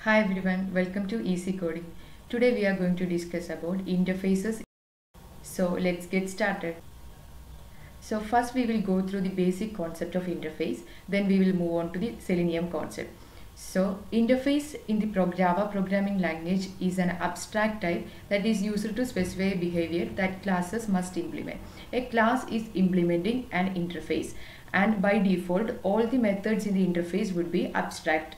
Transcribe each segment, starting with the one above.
Hi everyone, welcome to Easy Coding. Today we are going to discuss about interfaces. So let's get started. So first we will go through the basic concept of interface, then we will move on to the Selenium concept. So interface in the Java programming language is an abstract type that is used to specify behavior that classes must implement. A class is implementing an interface, and by default all the methods in the interface would be abstract.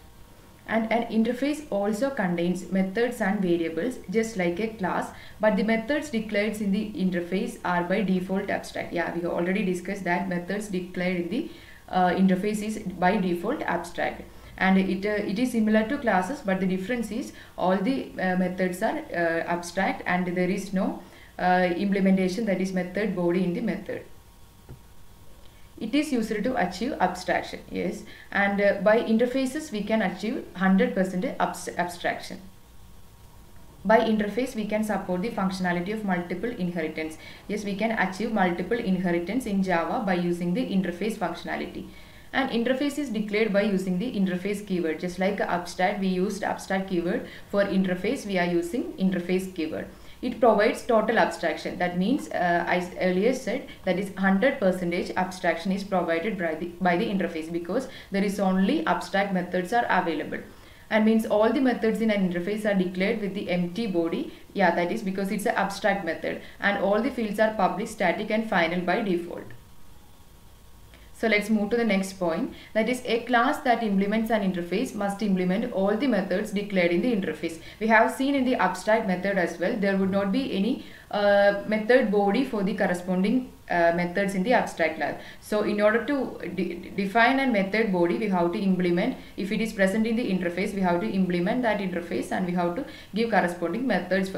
And an interface also contains methods and variables just like a class, but the methods declared in the interface are by default abstract. Yeah, we have already discussed that methods declared in the interface is by default abstract, and it is similar to classes, but the difference is all the methods are abstract and there is no implementation, that is method body in the method. It is used to achieve abstraction, yes, and by interfaces we can achieve 100% abstraction. By interface we can support the functionality of multiple inheritance. Yes, we can achieve multiple inheritance in Java by using the interface functionality. And interface is declared by using the interface keyword. Just like abstract, we used abstract keyword, for interface we are using interface keyword. It provides total abstraction. That means, I earlier said, that is 100% abstraction is provided by the interface, because there is only abstract methods are available. And means all the methods in an interface are declared with the empty body. Yeah, that is because it's an abstract method, and all the fields are public, static and final by default. So let's move to the next point, that is a class that implements an interface must implement all the methods declared in the interface. We have seen in the abstract method as well, there would not be any method body for the corresponding methods in the abstract class. So in order to define a method body, we have to implement, if it is present in the interface, we have to implement that interface and we have to give corresponding methods,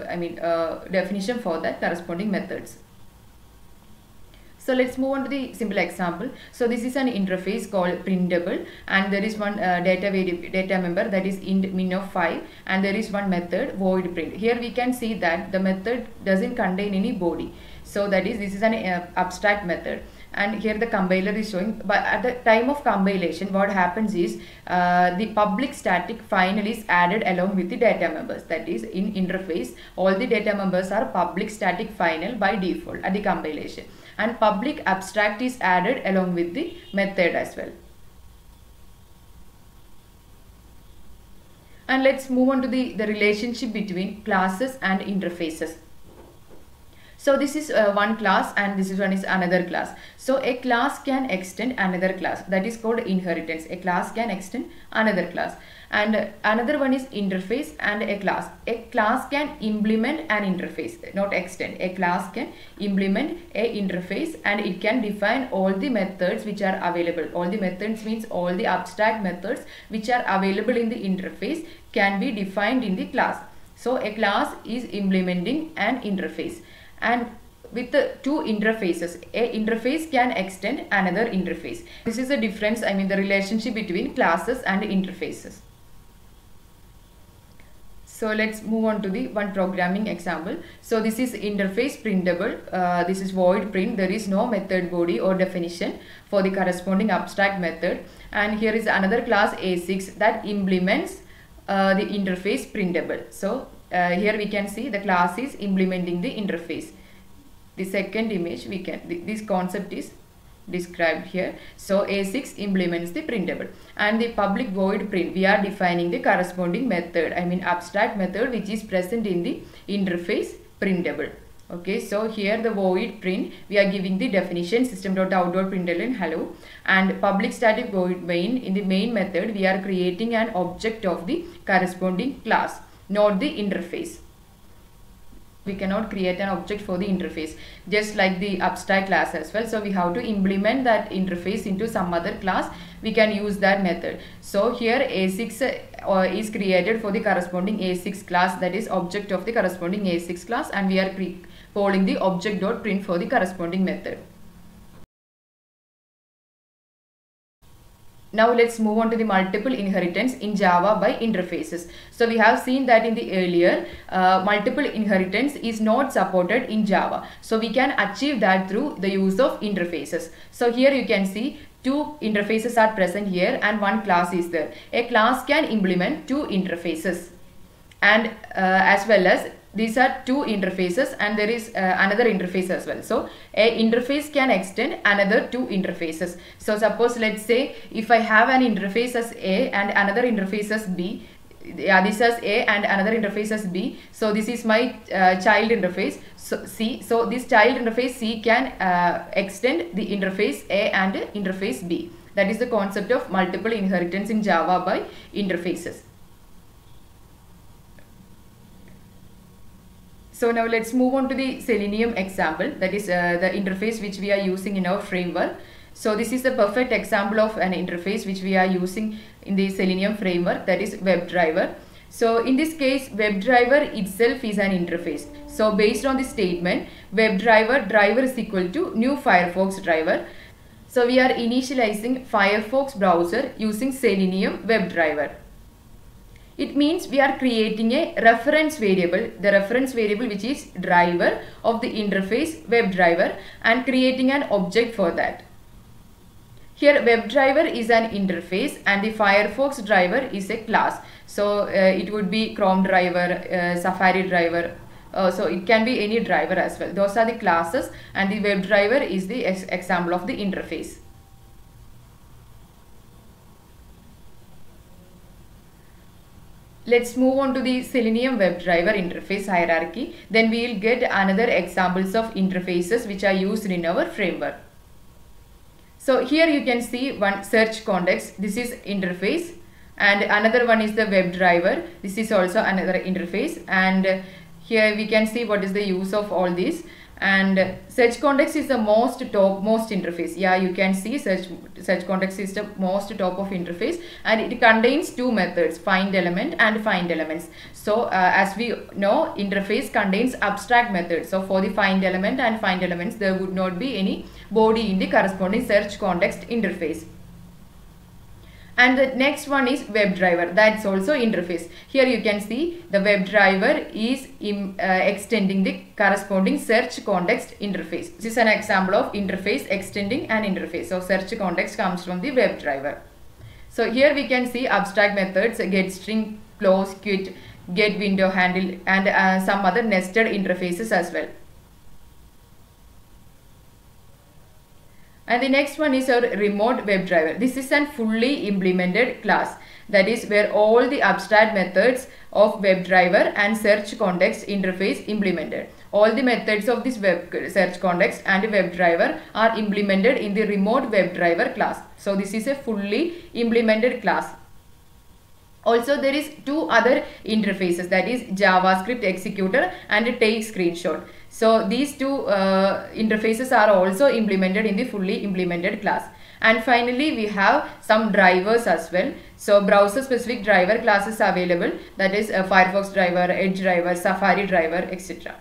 definition for that corresponding methods. So let's move on to the simple example. So this is an interface called printable, and there is one data member, that is int min of 5, and there is one method void print. Here we can see that the method doesn't contain any body. So that is, this is an abstract method. And here the compiler is showing, but at the time of compilation what happens is the public static final is added along with the data members. That is, in interface all the data members are public static final by default at the compilation, and public abstract is added along with the method as well. And let's move on to the relationship between classes and interfaces. So this is one class and this is one is another class. So a class can extend another class, that is called inheritance. A class can extend another class, and another one is interface and a class. A class can implement an interface, not extend. A class can implement a interface and it can define all the methods which are available. All the methods means all the abstract methods which are available in the interface can be defined in the class. So a class is implementing an interface, and with the two interfaces, a interface can extend another interface. This is the difference, the relationship between classes and interfaces. So let's move on to the one programming example. So this is interface printable, this is void print, there is no method body or definition for the corresponding abstract method. And here is another class A6 that implements the interface printable. So here we can see the class is implementing the interface. The second image, we can, this concept is described here. So A6 implements the printable, and the public void print, we are defining the corresponding method, abstract method which is present in the interface printable. Okay, so here the void print, we are giving the definition system.out.println hello, and public static void main, in the main method we are creating an object of the corresponding class, not the interface. We cannot create an object for the interface, just like the abstract class as well. So we have to implement that interface into some other class, we can use that method. So here A6 is created for the corresponding A6 class, that is object of the corresponding A6 class, and we are calling the object.print for the corresponding method. Now let's move on to the multiple inheritance in Java by interfaces. So we have seen that in the earlier, multiple inheritance is not supported in Java. So we can achieve that through the use of interfaces. So here you can see two interfaces are present here and one class is there. A class can implement two interfaces, and as well as these are two interfaces and there is another interface as well. So a interface can extend another two interfaces. So suppose let's say if I have an interface as A and another interface as B, this is A and another interface as B. So this is my child interface, so C. So this child interface C can extend the interface A and interface B. That is the concept of multiple inheritance in Java by interfaces. So now let's move on to the Selenium example, that is the interface which we are using in our framework. So this is the perfect example of an interface which we are using in the Selenium framework, that is WebDriver. So in this case, WebDriver itself is an interface. So based on the statement, WebDriver driver is equal to new Firefox driver. So we are initializing Firefox browser using Selenium WebDriver. It means we are creating a reference variable, the reference variable which is driver of the interface WebDriver, and creating an object for that. Here WebDriver is an interface and the Firefox driver is a class. So it would be Chrome driver, Safari driver, so it can be any driver as well. Those are the classes and the WebDriver is the example of the interface. Let's move on to the Selenium WebDriver interface hierarchy. Then we will get another examples of interfaces which are used in our framework. So here you can see one search context. This is interface, and another one is the WebDriver. This is also another interface, and here we can see what is the use of all these. And search context is the most interface. Yeah, you can see search context is the most top of interface, and it contains two methods, find element and find elements. So as we know, interface contains abstract methods. So for the find element and find elements, there would not be any body in the corresponding search context interface. And the next one is WebDriver, that's also interface. Here you can see the WebDriver is extending the corresponding search context interface. This is an example of interface extending an interface. So search context comes from the WebDriver. So here we can see abstract methods, get string, close, quit, get window handle, and some other nested interfaces as well. And the next one is our remote WebDriver. This is a fully implemented class, that is where all the abstract methods of WebDriver and search context interface implemented. All the methods of this search context and WebDriver are implemented in the remote WebDriver class. So this is a fully implemented class. Also there is two other interfaces, that is JavaScript executor and take screenshot. So these two interfaces are also implemented in the fully implemented class. And finally we have some drivers as well. So browser specific driver classes are available, that is Firefox driver, Edge driver, Safari driver, etc.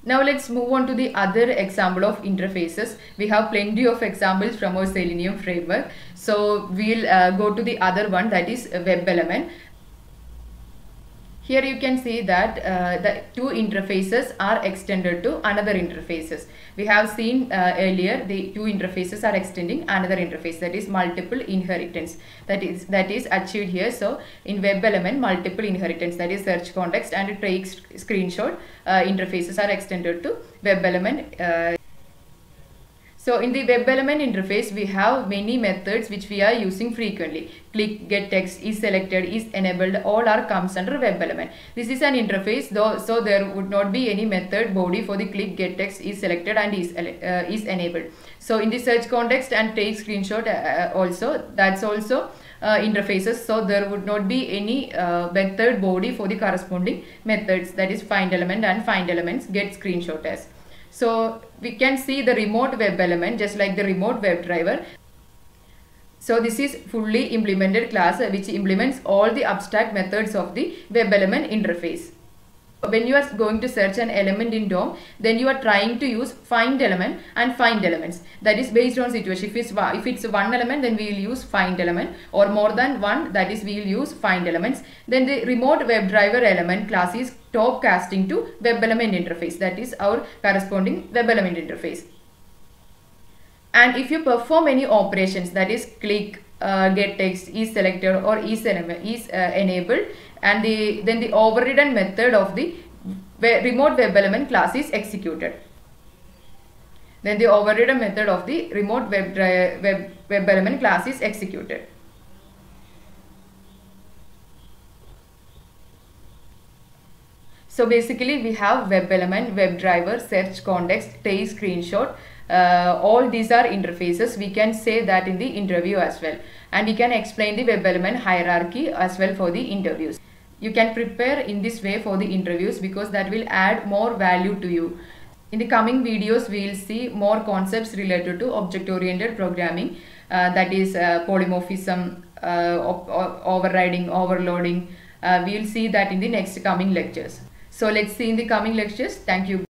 Now let's move on to the other example of interfaces. We have plenty of examples from our Selenium framework. So we'll go to the other one, that is WebElement. Here you can see that the two interfaces are extended to another interfaces. We have seen earlier the two interfaces are extending another interface, that is multiple inheritance. That is achieved here. So in WebElement, multiple inheritance, that is search context and take screenshot interfaces are extended to WebElement. So in the WebElement interface, we have many methods which we are using frequently. Click, get text, is selected, is enabled, all are comes under WebElement. This is an interface, though, so there would not be any method body for the click, get text, is selected and is enabled. So in the search context and take screenshot also, that's also interfaces. So there would not be any method body for the corresponding methods, that is find element and find elements, get screenshot as. So we can see the remote WebElement just like the remote WebDriver. So this is fully implemented class which implements all the abstract methods of the WebElement interface. When you are going to search an element in DOM, then you are trying to use find element and find elements. That is based on situation. If it's one element, then we will use find element, or more than one, that is we will use find elements. Then the remote WebDriver element class is top casting to web element interface. That is our corresponding web element interface. And if you perform any operations, that is click, get text, is selected, or is enabled, and then the overridden method of the remote web element class is executed. Then the overridden method of the remote web element class is executed. So basically we have web element, WebDriver, search context, take screenshot. All these are interfaces. We can say that in the interview as well, and we can explain the web element hierarchy as well for the interviews. You can prepare in this way for the interviews because that will add more value to you. In the coming videos, we will see more concepts related to object-oriented programming, that is polymorphism, overriding, overloading. We will see that in the next coming lectures. So let's see in the coming lectures. Thank you.